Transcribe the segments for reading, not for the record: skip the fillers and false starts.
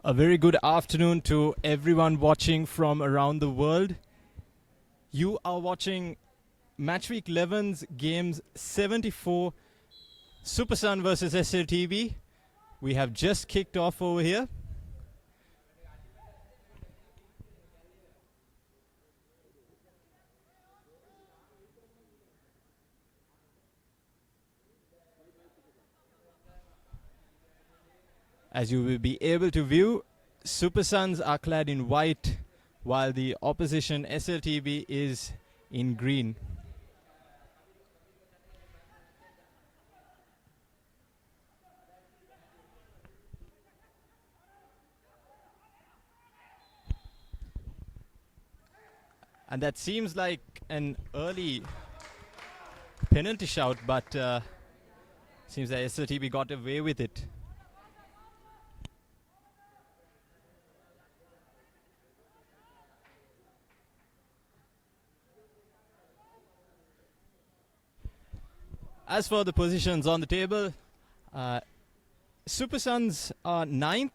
A very good afternoon to everyone watching from around the world. You are watching Match Week 11's Games 74, Super Sun versus SLTB. We have just kicked off over here. As you will be able to view, Super Suns are clad in white, while the opposition SLTB is in green. And that seems like an early penalty shout, but seems that SLTB got away with it. As for the positions on the table, Super Suns are 9th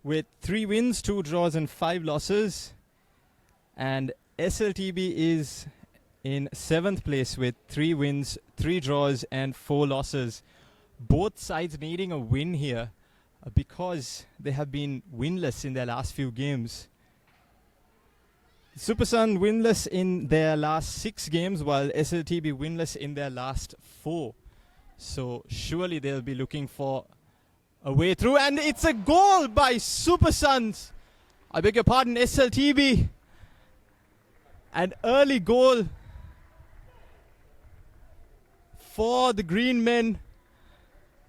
with 3 wins, 2 draws and 5 losses. And SLTB is in 7th place with 3 wins, 3 draws and 4 losses. Both sides needing a win here because they have been winless in their last few games. Super Sun winless in their last 6 games, while SLTB winless in their last 4. So surely they'll be looking for a way through. And it's a goal by Super Suns. I beg your pardon, SLTB. An early goal for the green men.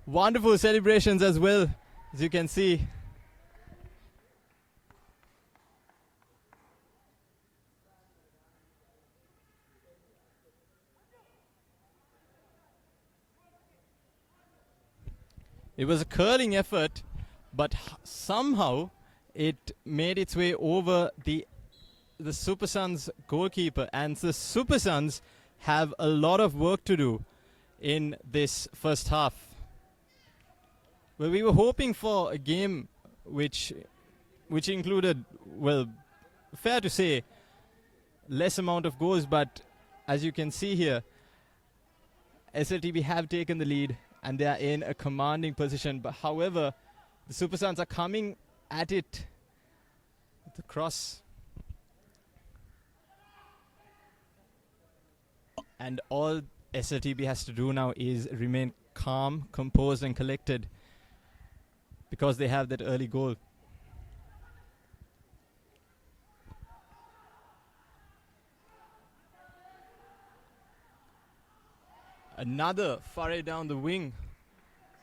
Wonderful celebrations as well, as you can see. It was a curling effort, but somehow it made its way over the Super Suns goalkeeper, and the Super Suns have a lot of work to do in this first half. Well, we were hoping for a game which included, well, fair to say, less amount of goals, but as you can see here, SLTB have taken the lead and they are in a commanding position. But however, the Super Suns are coming at it with the cross. And all SLTB has to do now is remain calm, composed and collected because they have that early goal. Another foray down the wing,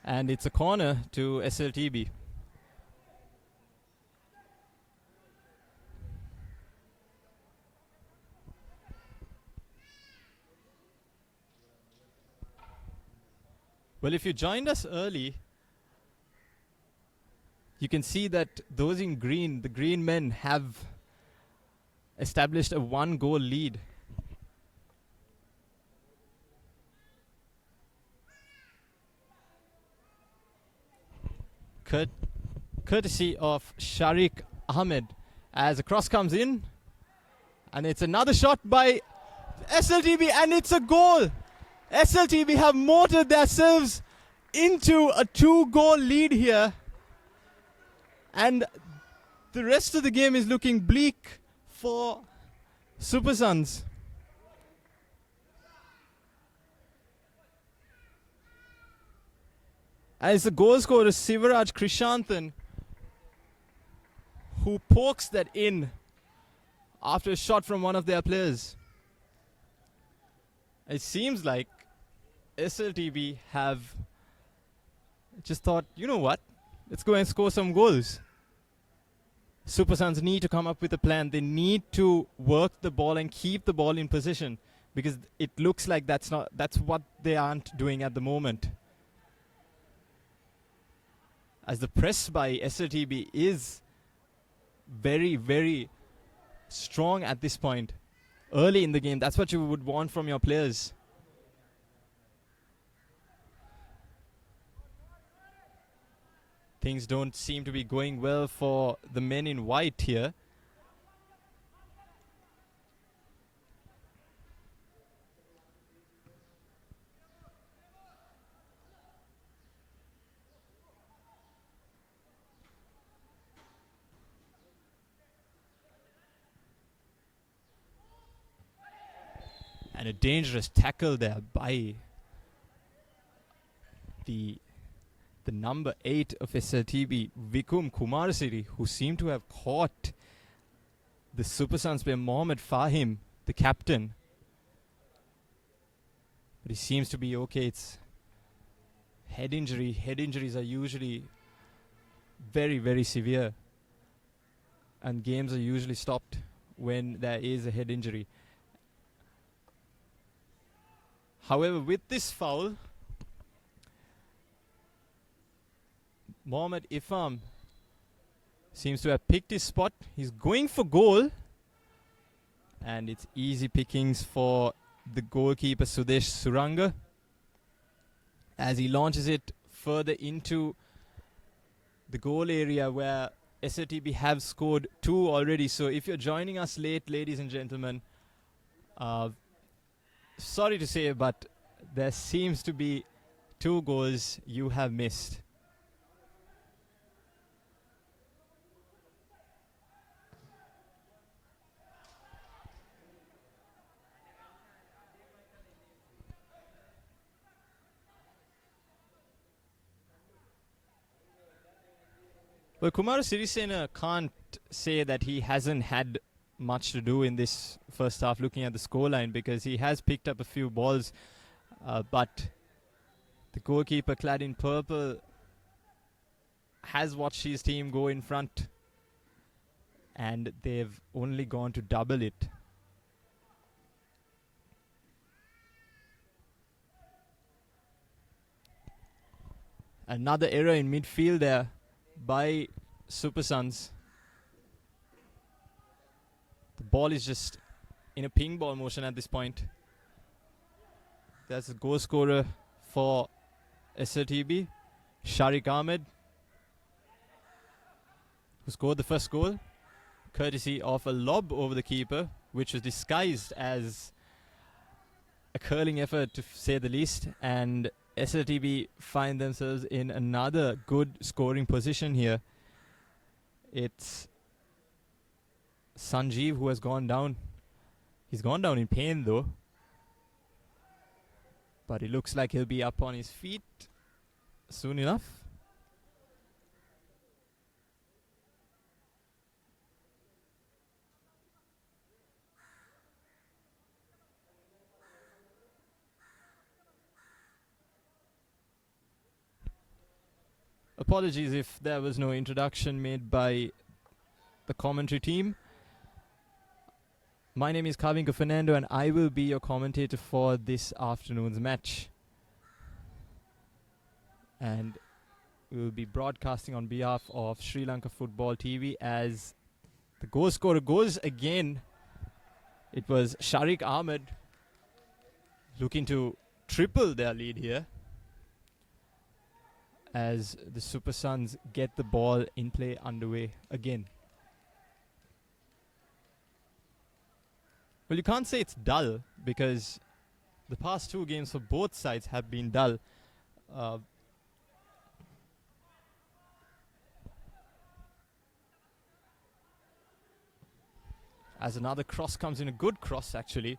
and it's a corner to SLTB. Well, if you joined us early, you can see that those in green, the green men, have established a 1-goal lead. Courtesy of Sharik Ahmed, as a cross comes in, and it's another shot by SLTB, and it's a goal. SLTB have motored themselves into a 2-goal lead here, and the rest of the game is looking bleak for Super Suns. As the goal scorer Sivaraj Krishanthan, who pokes that in after a shot from one of their players. It seems like SLTB have just thought, you know what, let's go and score some goals. Super Suns need to come up with a plan. They need to work the ball and keep the ball in position, because it looks like that's what they aren't doing at the moment. As the press by SLTB is very, very strong at this point. Early in the game, that's what you would want from your players. Things don't seem to be going well for the men in white here. And a dangerous tackle there by the number 8 of SLTB, Vikum Kumarasiri, who seemed to have caught the Super Suns player Mohammad Fahim, the captain. But he seems to be okay. It's head injury. Head injuries are usually very, very severe. And games are usually stopped when there is a head injury. However, with this foul, Mohammad Ifam seems to have picked his spot. He's going for goal. And it's easy pickings for the goalkeeper Sudesh Suranga as he launches it further into the goal area where SLTB have scored 2 already. So if you're joining us late, ladies and gentlemen, sorry to say, but there seems to be 2 goals you have missed. Well, Kumar Sirisena can't say that he hasn't had much to do in this first half looking at the scoreline, because he has picked up a few balls, but the goalkeeper clad in purple has watched his team go in front and they've only gone to double it. Another error in midfield there by Super Suns. The ball is just in a ping ball motion at this point. That's a goal scorer for SLTB, Sharik Ahmed, who scored the first goal, courtesy of a lob over the keeper, which was disguised as a curling effort, to say the least. And SLTB find themselves in another good scoring position here. It's Sanjeev who has gone down. He's gone down in pain though, but it looks like he'll be up on his feet soon enough. Apologies if there was no introduction made by the commentary team. My name is Kavinka Fernando and I will be your commentator for this afternoon's match. And we will be broadcasting on behalf of Sri Lanka Football TV as the goal scorer goes again. It was Sharik Ahmed looking to triple their lead here as the Super Suns get the ball in play underway again. Well, you can't say it's dull because the past 2 games for both sides have been dull. As another cross comes in, a good cross actually,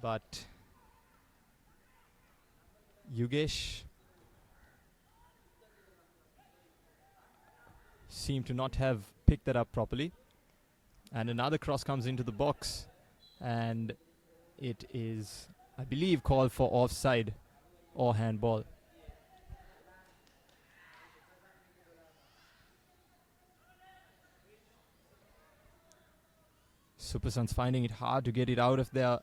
but Yugesh seemed to not have picked that up properly. And another cross comes into the box, and it is, I believe, called for offside or handball. Super Suns finding it hard to get it out of their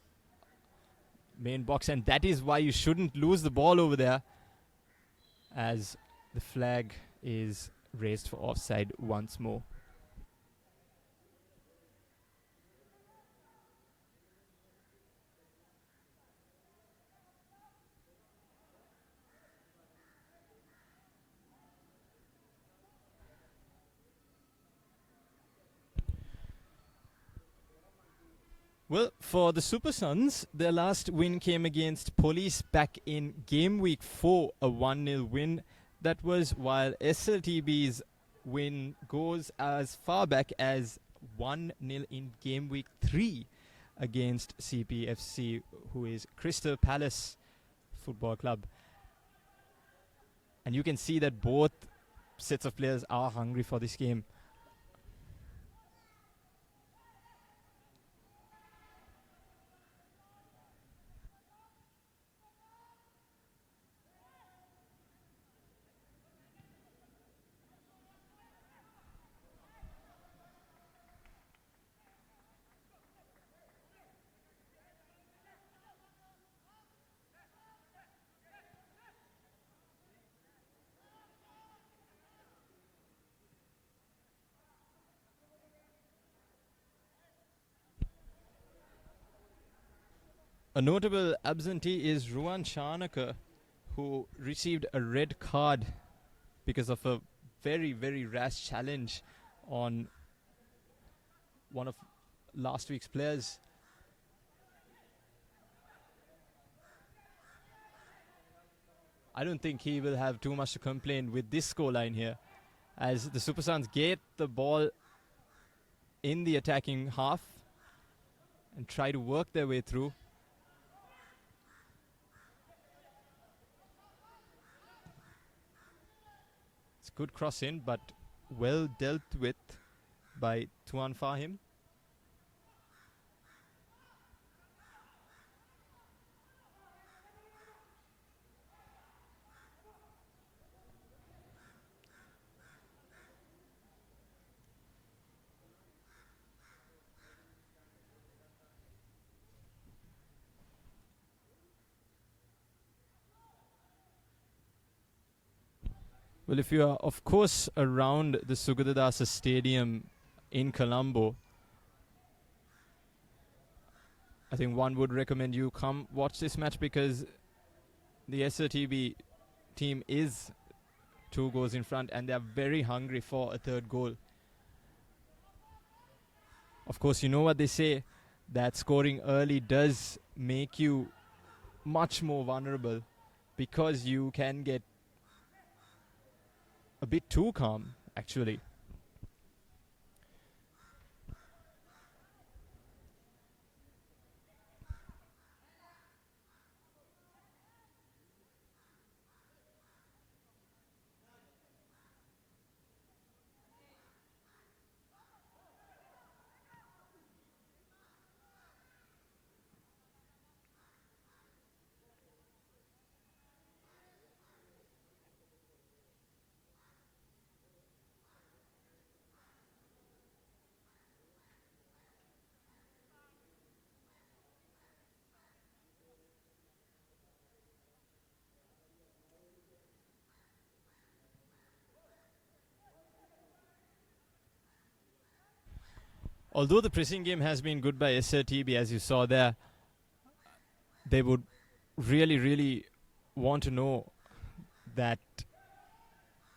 main box, and that is why you shouldn't lose the ball over there, as the flag is raised for offside once more. Well, for the Super Suns, their last win came against Police back in game week 4, a 1-0 win. That was, while SLTB's win goes as far back as 1-0 in game week 3 against CPFC, who is Crystal Palace Football Club. And you can see that both sets of players are hungry for this game. A notable absentee is Ruan Chanaka, who received a red card because of a very, very rash challenge on one of last week's players. I don't think he will have too much to complain with this scoreline here, as the Super Suns get the ball in the attacking half and try to work their way through. It's a good cross in, but well dealt with by Tuan Fahim. Well, if you are, of course, around the Sugadadasa Stadium in Colombo, I think one would recommend you come watch this match, because the SLTB team is 2 goals in front and they are very hungry for a third goal. Of course, you know what they say, that scoring early does make you much more vulnerable, because you can get a bit too calm, actually. Although the pressing game has been good by SLTB, as you saw there, they would really, really want to know that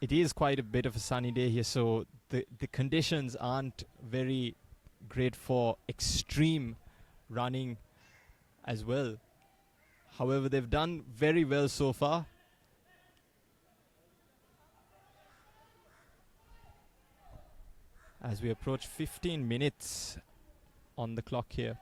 it is quite a bit of a sunny day here, so the conditions aren't very great for extreme running as well. However, they've done very well so far. As we approach 15 minutes on the clock here.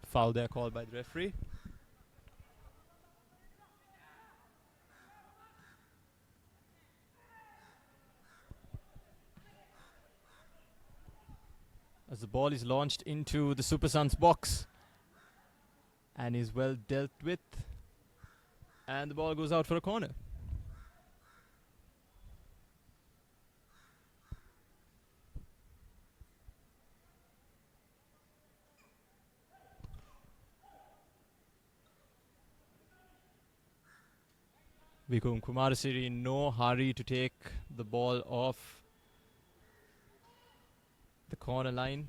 Foul there called by the referee. As the ball is launched into the Super Suns box and is well dealt with, and the ball goes out for a corner. Vikum Kumarasiri in no hurry to take the ball off the corner line.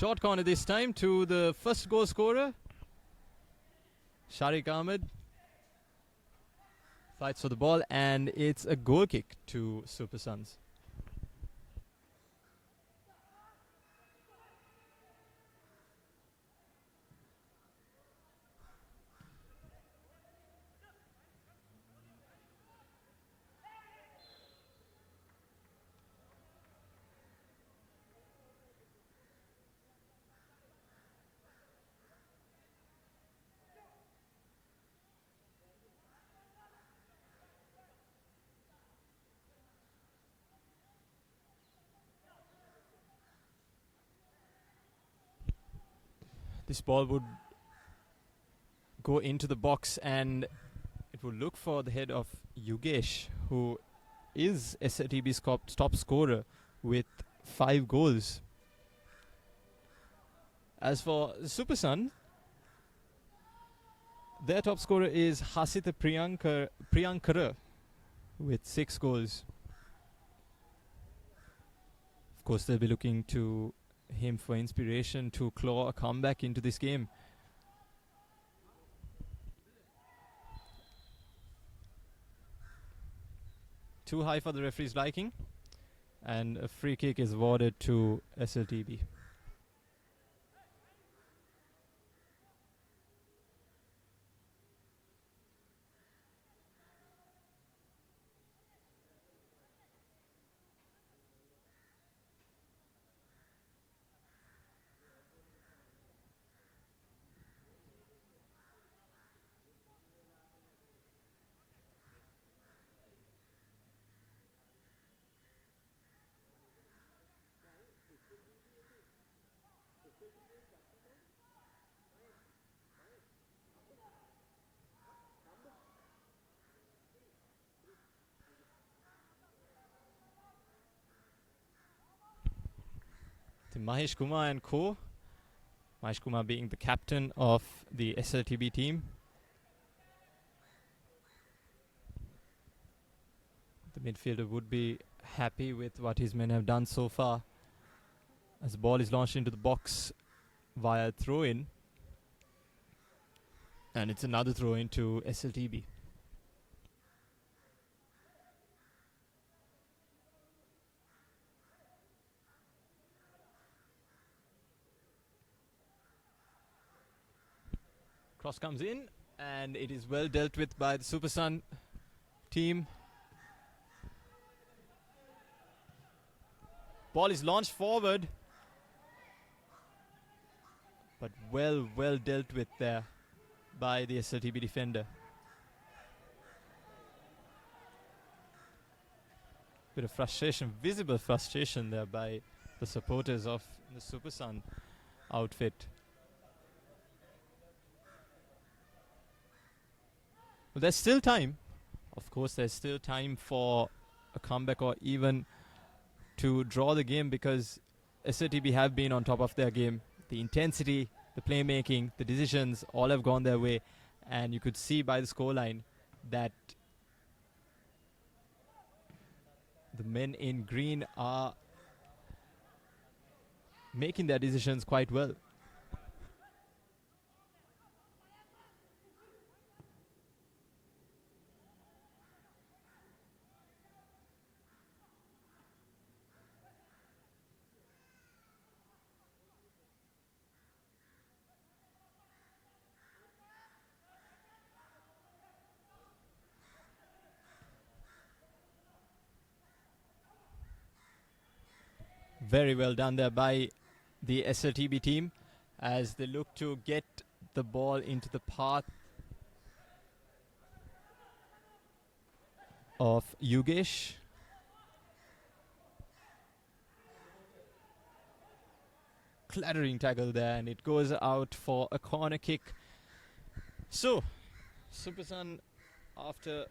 Short corner this time to the first goal scorer, Sharik Ahmed. Fights for the ball, and it's a goal kick to Super Suns. This ball would go into the box, and it would look for the head of Yugesh, who is SLTB's top scorer with 5 goals. As for Super Sun, their top scorer is Hasita Priyankara with 6 goals. Of course, they'll be looking to him for inspiration to claw a comeback into this game. Too high for the referee's liking, and a free kick is awarded to SLTB. Mahesh Kumar and co. Mahesh Kumar being the captain of the SLTB team. The midfielder would be happy with what his men have done so far, as the ball is launched into the box via throw-in, and it's another throw-in to SLTB. Cross comes in, and it is well dealt with by the Super Sun team. Ball is launched forward, but well dealt with there by the SLTB defender. Bit of frustration, visible frustration there by the supporters of the Super Sun outfit. Well, there's still time. Of course, there's still time for a comeback or even to draw the game, because SLTB have been on top of their game. The intensity, the playmaking, the decisions all have gone their way, and you could see by the scoreline that the men in green are making their decisions quite well. Very well done there by the SLTB team as they look to get the ball into the path of Yugesh. Clattering tackle there, and it goes out for a corner kick. So, Super Sun, after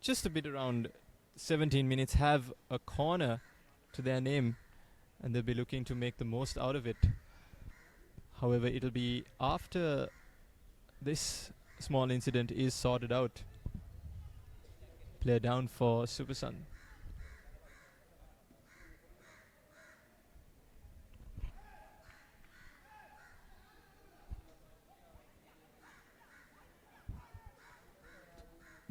just a bit around 17 minutes, have a corner to their name, and they'll be looking to make the most out of it. However, it'll be after this small incident is sorted out. Player down for Super Sun.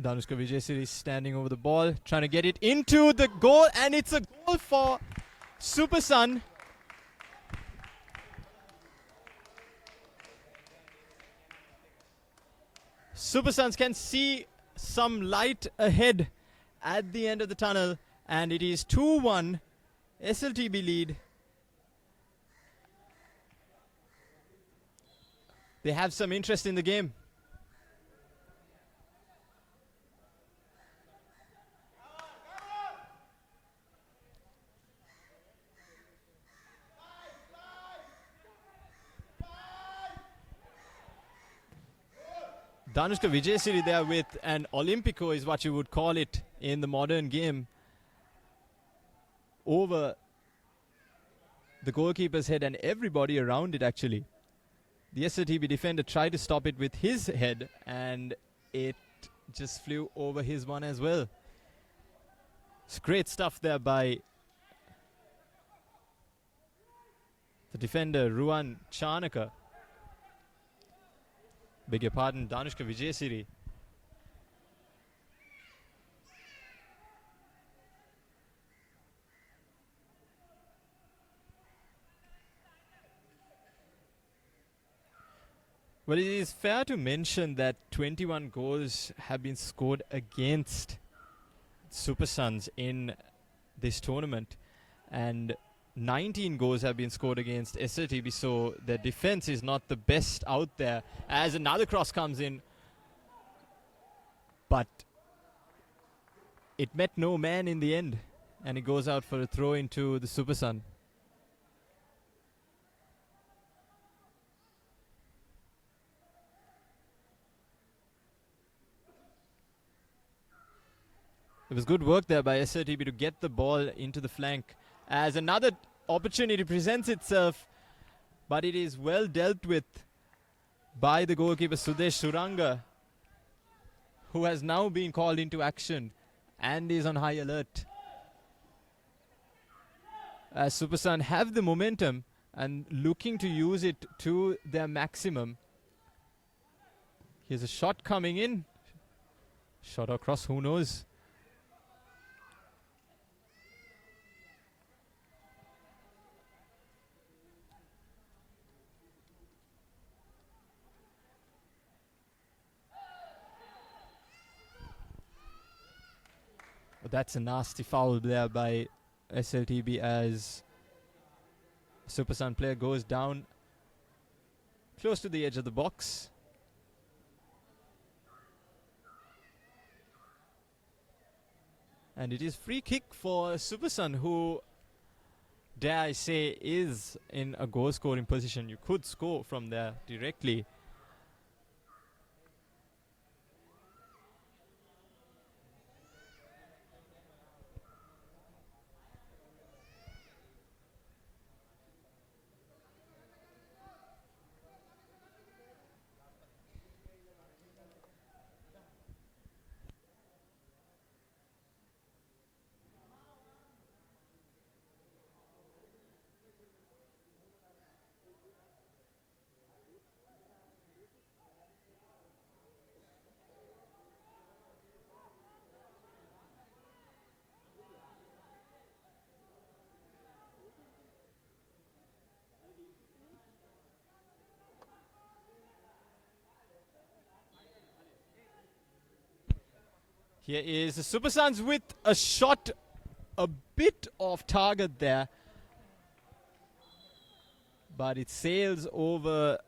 Danushka Vijayasiri standing over the ball, trying to get it into the goal, and it's a goal for Super Sun. Super Suns can see some light ahead at the end of the tunnel, and it is 2-1 SLTB lead. They have some interest in the game. Danushka Vijayasiri there with an Olympico is what you would call it in the modern game. Over the goalkeeper's head and everybody around it actually. The SLTB defender tried to stop it with his head and it just flew over his one as well. It's great stuff there by the defender Ruan Chanaka. Beg your pardon, Danushka Vijayasiri. Well, it is fair to mention that 21 goals have been scored against Super Suns in this tournament, and 19 goals have been scored against SLTB, so their defense is not the best out there. As another cross comes in, but it met no man in the end, and it goes out for a throw into the Super Sun. It was good work there by SLTB to get the ball into the flank. As another opportunity presents itself, but it is well dealt with by the goalkeeper Sudesh Suranga, who has now been called into action and is on high alert. As Super Sun have the momentum and looking to use it to their maximum. Here's a shot coming in. Shot across, who knows? That's a nasty foul there by SLTB as Super Sun player goes down close to the edge of the box. And it is free kick for Super Sun, who, dare I say, is in a goal scoring position. You could score from there directly. Here is the Super Suns with a shot a bit off target there, but it sails over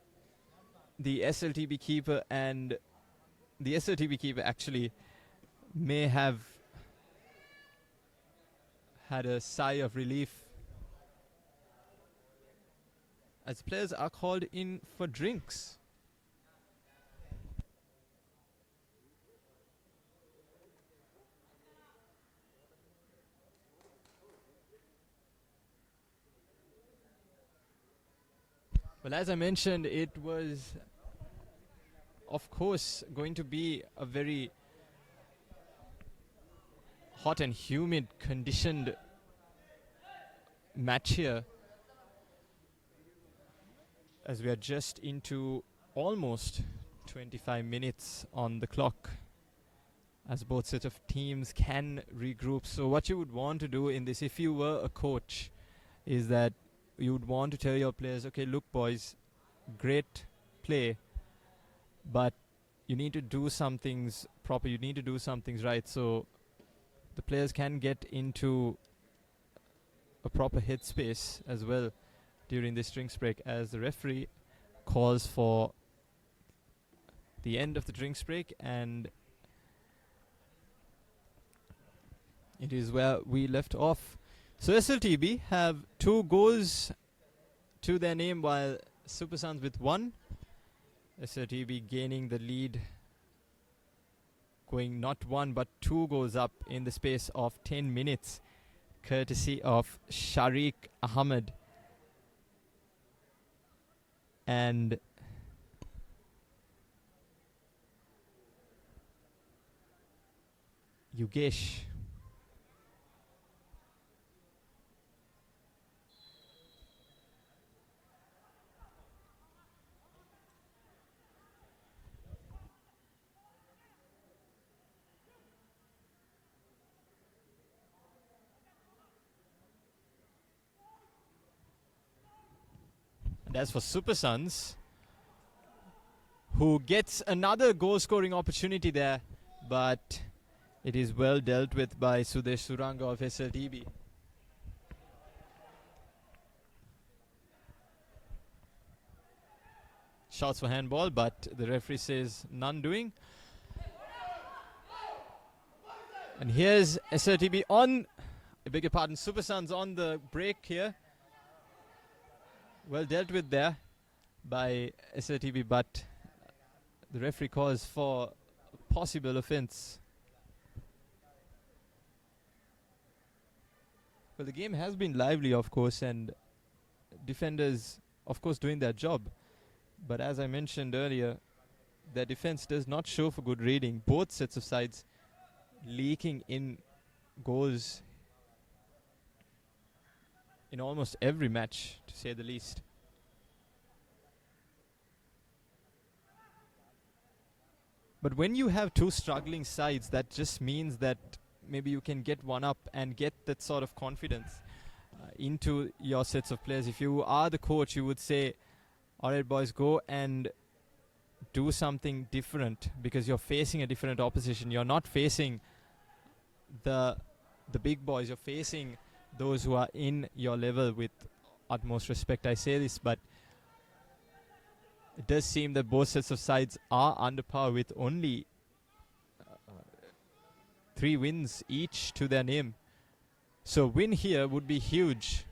the SLTB keeper, and the SLTB keeper actually may have had a sigh of relief as players are called in for drinks. Well, as I mentioned, it was, of course, going to be a very hot and humid conditioned match here, as we are just into almost 25 minutes on the clock. as both sets of teams can regroup. So what you would want to do in this, if you were a coach, is that you would want to tell your players, okay, look boys, great play, but you need to do some things proper, you need to do some things right, so the players can get into a proper headspace as well during this drinks break, as the referee calls for the end of the drinks break, and it is where we left off. So SLTB have 2 goals to their name, while Super Suns with 1. SLTB gaining the lead, going not 1 but 2 goals up in the space of 10 minutes, courtesy of Sharik Ahmed and Yugesh. And as for Super Suns, who gets another goal scoring opportunity there, but it is well dealt with by Sudesh Suranga of SLTB. Shouts for handball, but the referee says none doing. And here's SLTB on, I beg your pardon, Super Suns on the break here. Well dealt with there by SLTB, but the referee calls for a possible offence. Well, the game has been lively, of course, and defenders, of course, doing their job. But as I mentioned earlier, their defense does not show for good reading. Both sets of sides leaking in goals in almost every match, to say the least. But when you have 2 struggling sides, that just means that maybe you can get one up and get that sort of confidence into your sets of players. If you are the coach, you would say, all right, boys, go and do something different, because you're facing a different opposition. You're not facing the big boys. You're facing those who are in your level. With utmost respect, I say this, but it does seem that both sets of sides are under par with only 3 wins each to their name. So win here would be huge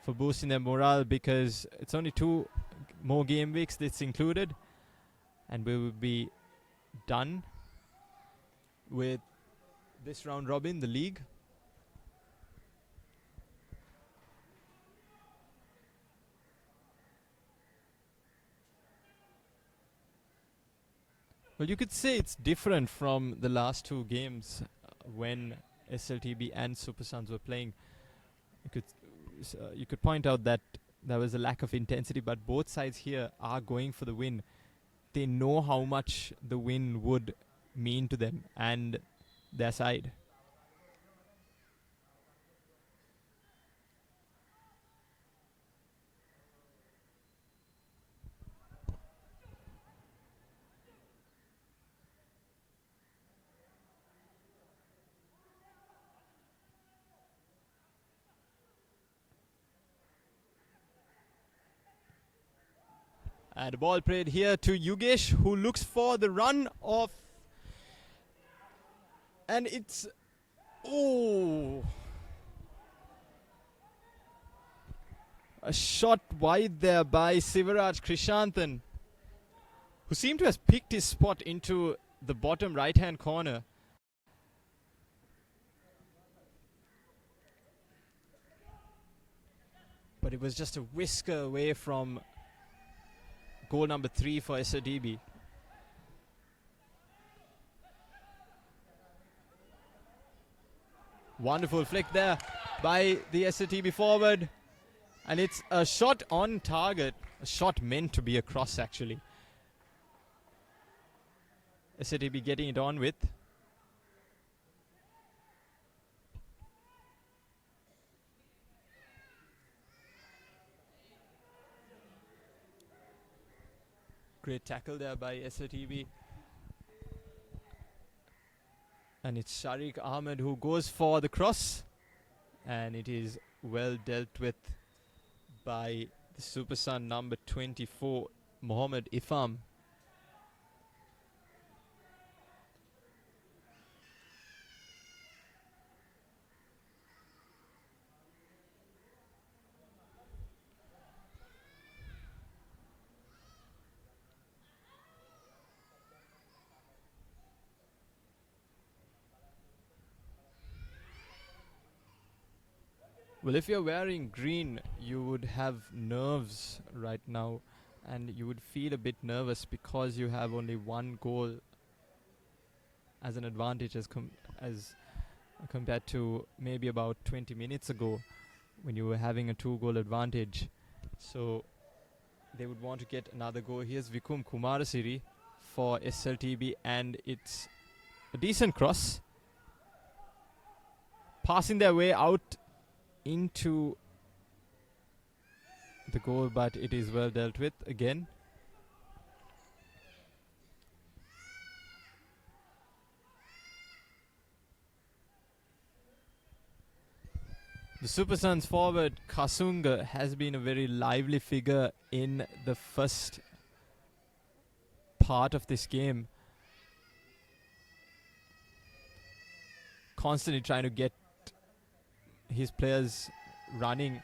for boosting their morale, because it's only 2 more game weeks that's included, and we will be done with this round robin, the league. Well, you could say it's different from the last 2 games when SLTB and Super Suns were playing. You could point out that there was a lack of intensity, but both sides here are going for the win. They know how much the win would mean to them and their side. And the ball played here to Yugesh, who looks for the run off. And it's... Oh! A shot wide there by Sivaraj Krishanthan, who seemed to have picked his spot into the bottom right-hand corner. But it was just a whisker away from goal number 3 for SLTB. Wonderful flick there by the SLTB forward. And it's a shot on target. A shot meant to be a cross, actually. SLTB getting it on with. Great tackle there by SLTB. And it's Sharik Ahmed who goes for the cross. And it is well dealt with by the Super Sun number 24, Mohammed Ifam. Well, if you're wearing green, you would have nerves right now, and you would feel a bit nervous because you have only one goal as an advantage as compared to maybe about 20 minutes ago when you were having a 2-goal advantage. So they would want to get another goal. Here's Vikum Kumarasiri for SLTB, and it's a decent cross. Passing their way out into the goal, but it is well dealt with again. The Super Suns forward Kasunga has been a very lively figure in the first part of this game, constantly trying to get his players running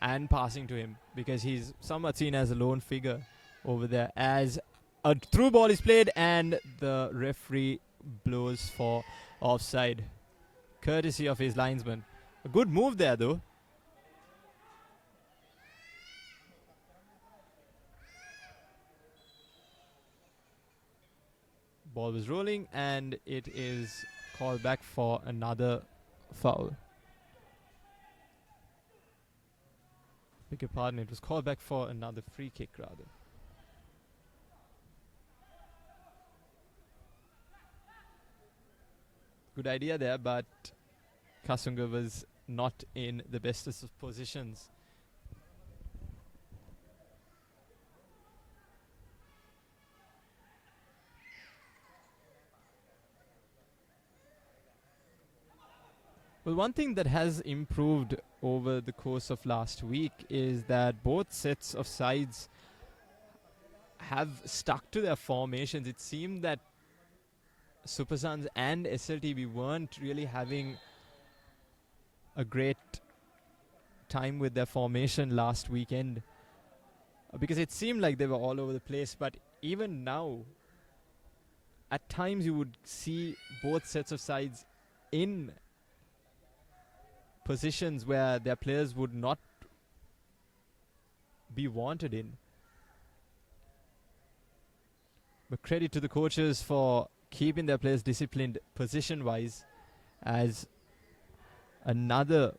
and passing to him, because he's somewhat seen as a lone figure over there, as a through ball is played and the referee blows for offside, courtesy of his linesman. A good move there though. Ball was rolling and it is called back for another foul. Beg your pardon, it was called back for another free kick rather. Good idea there, but Kasunga was not in the bestest of positions. Well, one thing that has improved over the course of last week is that both sets of sides have stuck to their formations. It seemed that Super Suns and SLTB weren't really having a great time with their formation last weekend, because it seemed like they were all over the place. But even now, at times you would see both sets of sides in positions where their players would not be wanted in. But credit to the coaches for keeping their players disciplined position-wise, as another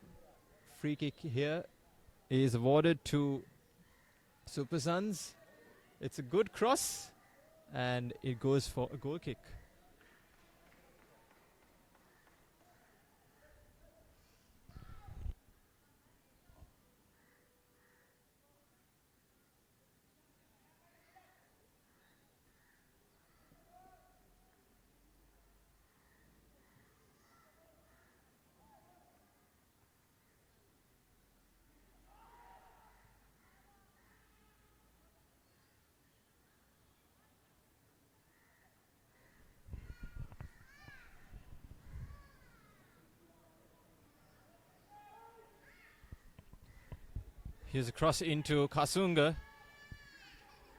free kick here is awarded to Super Suns. It's a good cross and it goes for a goal kick. Here's a cross into Kasunga.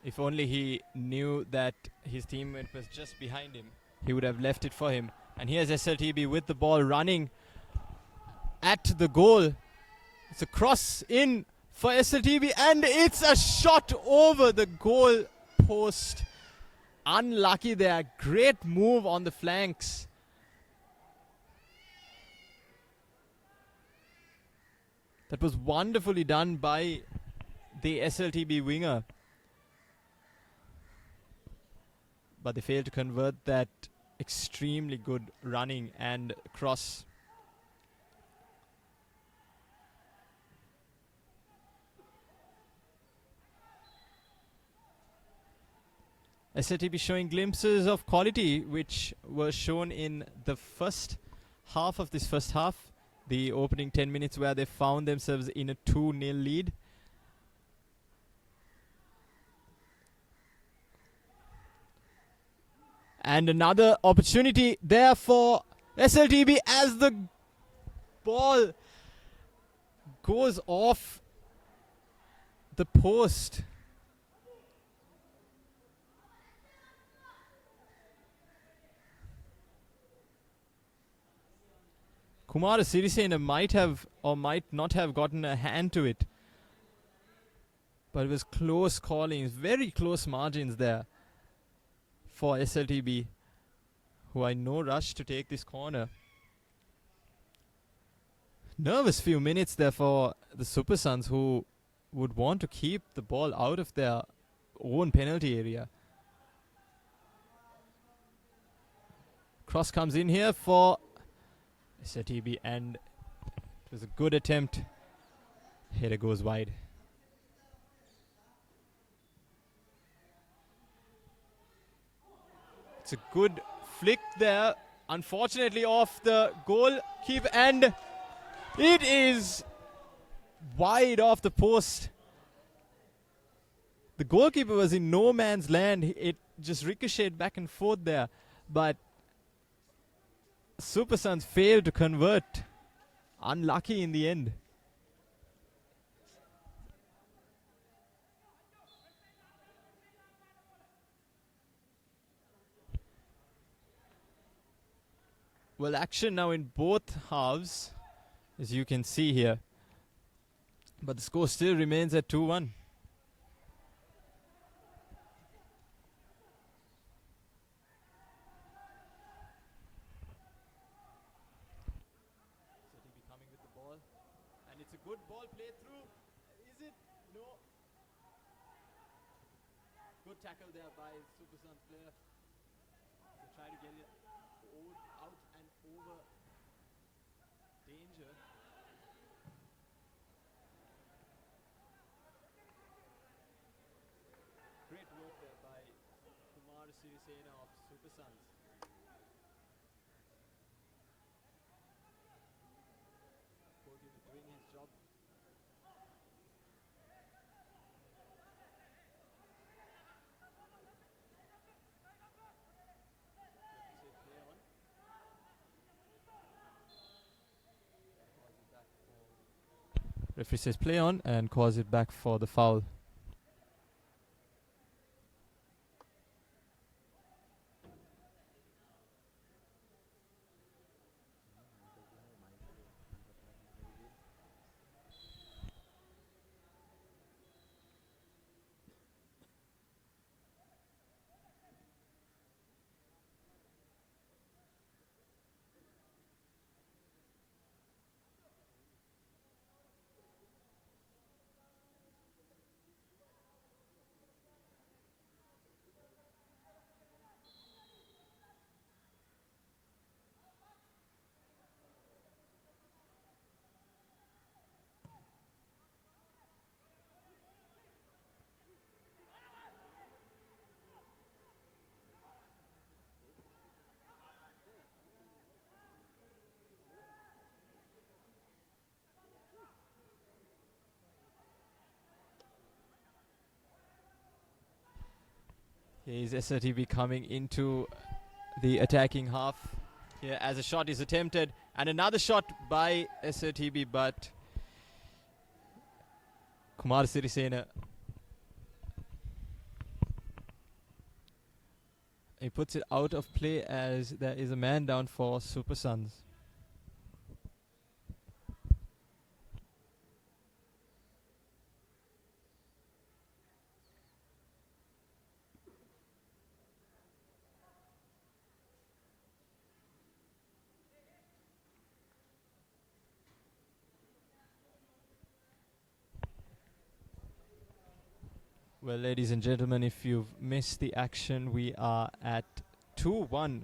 If only he knew that his teammate was just behind him, he would have left it for him. And here's SLTB with the ball running at the goal. It's a cross in for SLTB and it's a shot over the goal post. Unlucky there. Great move on the flanks. That was wonderfully done by the SLTB winger. But they failed to convert that extremely good running and cross. SLTB showing glimpses of quality which were shown in the first half of this first half, the opening 10 minutes where they found themselves in a 2-0 lead. And another opportunity there for SLTB as the ball goes off the post. Kumara Sirisena might have or might not have gotten a hand to it. But it was close calling, very close margins there for SLTB, who are in no rush to take this corner. Nervous few minutes there for the Super Suns, who would want to keep the ball out of their own penalty area. Cross comes in here for SLTB, and it was a good attempt. Header goes wide. It's a good flick there, unfortunately off the goalkeeper, and it is wide off the post. The goalkeeper was in no man's land. It just ricocheted back and forth there, but Super Suns failed to convert. Unlucky in the end. Well, action now in both halves, as you can see here. But the score still remains at 2-1. Coming with the ball, and it's a good ball played through. Is it? No. Good tackle there by Super Suns player. They try to get it out and over. Danger. Great work there by Kumar Sirisena of Super Suns. Goalkeeper doing his job. Referee says play on and calls it back for the foul. Here is SLTB coming into the attacking half here as a shot is attempted, and another shot by SLTB, but Kumar Sirisena, he puts it out of play as there is a man down for Super Suns. Well, ladies and gentlemen, if you've missed the action, we are at 2-1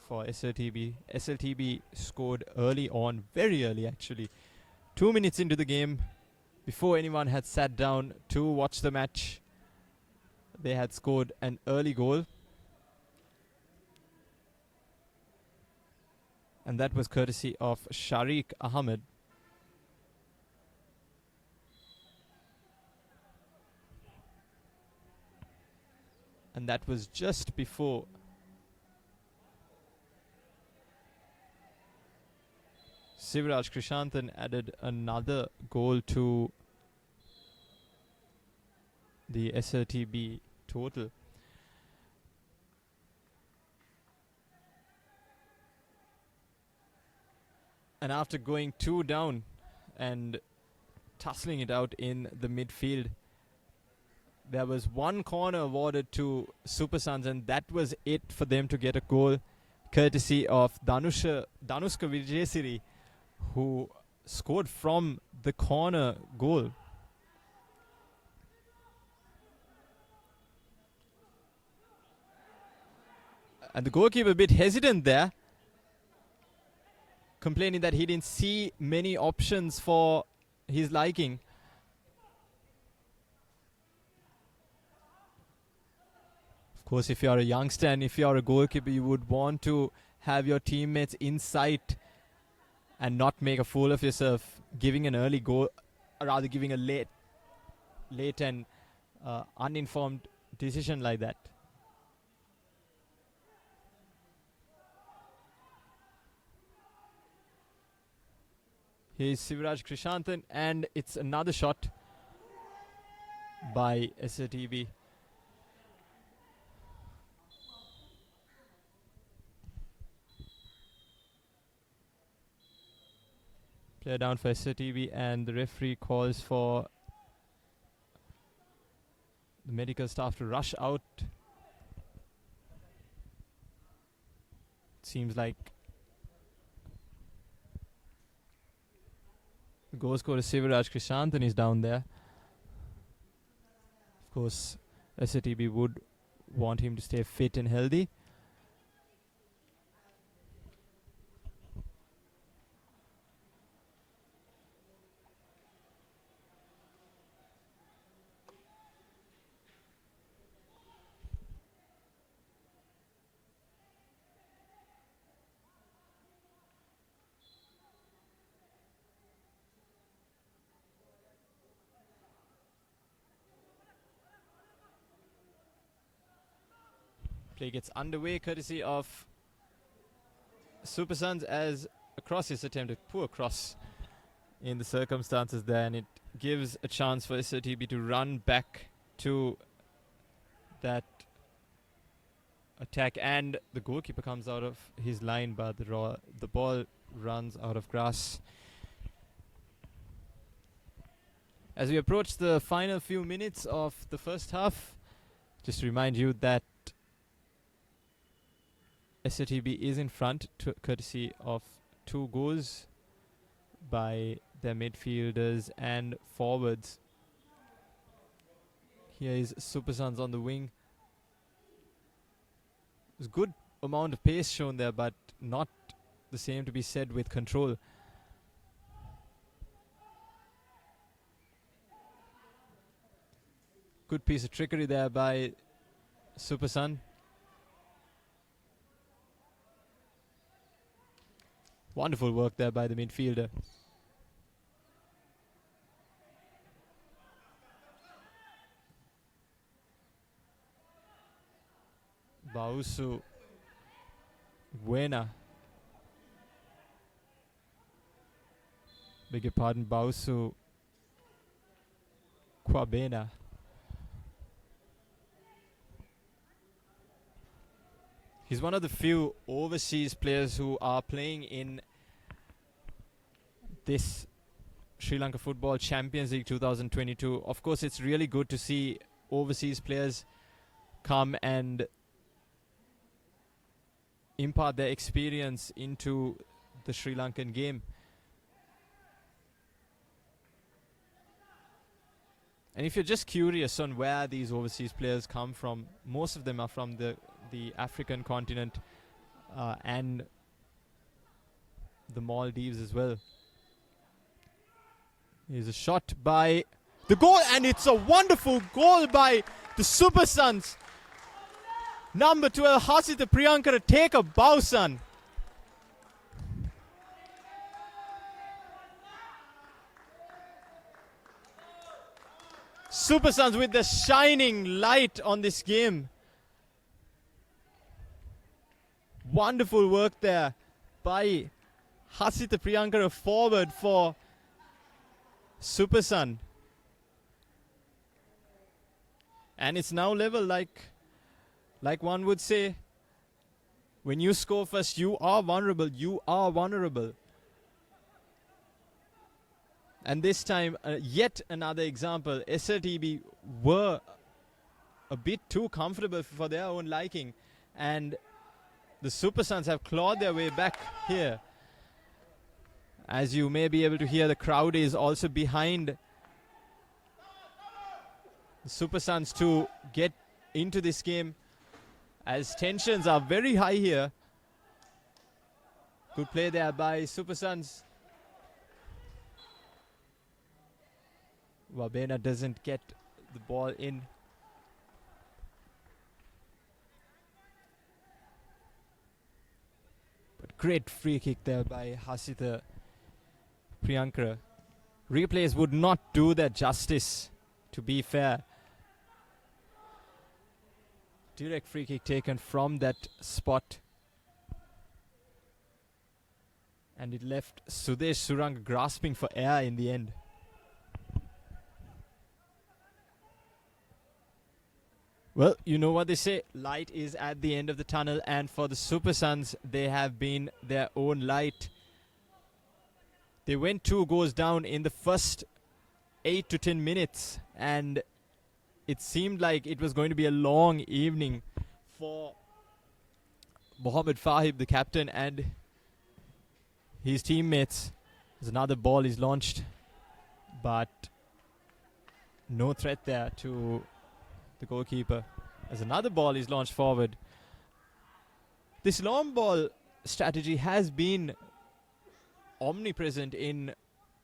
for SLTB. SLTB scored early on, very early actually. 2 minutes into the game, before anyone had sat down to watch the match, they had scored an early goal. And that was courtesy of Sharik Ahmed. And that was just before Sivaraj Krishnanthan added another goal to the SLTB total. And after going 2 down and tussling it out in the midfield, there was one corner awarded to Super Suns, and that was it for them to get a goal, courtesy of Danushka Vijayasiri, who scored from the corner goal. And the goalkeeper a bit hesitant there, complaining that he didn't see many options for his liking. Of course, if you're a youngster and if you're a goalkeeper, you would want to have your teammates in sight and not make a fool of yourself, giving an early goal, or rather giving a late and uninformed decision like that. Here's Sivaraj Krishnanthan, and it's another shot by SLTB. Player down for SLTB, and the referee calls for the medical staff to rush out. Seems like the goal scorer Sivaraj Krishnanthan is down there. Of course, SLTB would want him to stay fit and healthy. Play gets underway courtesy of Super Suns, as a cross is attempted. Poor cross in the circumstances there, and it gives a chance for SLTB to run back to that attack, and the goalkeeper comes out of his line, but the ball runs out of grass. As we approach the final few minutes of the first half, just to remind you that SLTB is in front, courtesy of 2 goals by their midfielders and forwards. Here is Super Suns on the wing. There's good amount of pace shown there, but not the same to be said with control. Good piece of trickery there by Super Sun. Wonderful work there by the midfielder. Bausu Buena. Beg your pardon, Bausu Kwabena. He's one of the few overseas players who are playing in this Sri Lanka Football Champions League 2022. Of course, it's really good to see overseas players come and impart their experience into the Sri Lankan game. And if you're just curious on where these overseas players come from, most of them are from the African continent and the Maldives as well. Here's a shot by the goal, and it's a wonderful goal by the Super Suns. Number 12, Hasita Priyanka to take a bow, son. Super Suns with the shining light on this game. Wonderful work there by Hasita Priyankara forward for Super Sun. And it's now level, like one would say, when you score first, you are vulnerable. You are vulnerable. And this time, yet another example. SLTB were a bit too comfortable for their own liking. And the Super Suns have clawed their way back here. As you may be able to hear, the crowd is also behind the Super Suns to get into this game, as tensions are very high here. Good play there by Super Suns. Wabena doesn't get the ball in. But great free kick there by Hasita Priyankara. Replays would not do that justice, to be fair. Direct free kick taken from that spot. And it left Sudesh Suranga grasping for air in the end. Well, you know what they say, light is at the end of the tunnel, and for the Super Suns, they have been their own light. They went 2 goals down in the first 8 to 10 minutes, and it seemed like it was going to be a long evening for Mohammad Fahib, the captain, and his teammates. As another ball is launched, but no threat there to the goalkeeper. As another ball is launched forward. This long ball strategy has been omnipresent in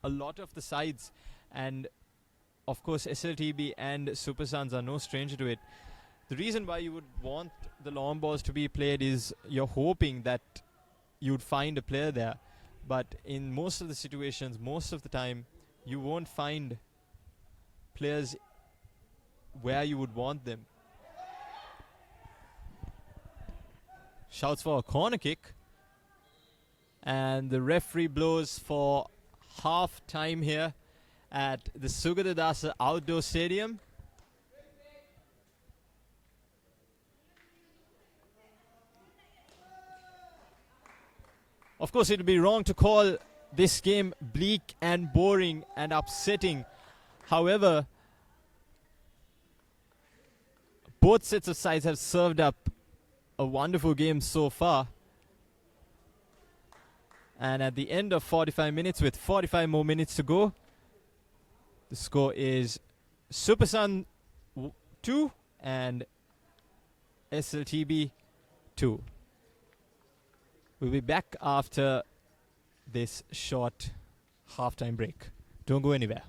a lot of the sides, and of course SLTB and Super Suns are no stranger to it. The reason why you would want the long balls to be played is you're hoping that you'd find a player there, but in most of the situations, most of the time, you won't find players where you would want them. Shouts for a corner kick, and the referee blows for half time here at the Sugadadasa Outdoor Stadium. Of course, it would be wrong to call this game bleak and boring and upsetting. However, both sets of sides have served up a wonderful game so far. And at the end of 45 minutes, with 45 more minutes to go, the score is Super Sun 2 and SLTB 2. We'll be back after this short halftime break. Don't go anywhere.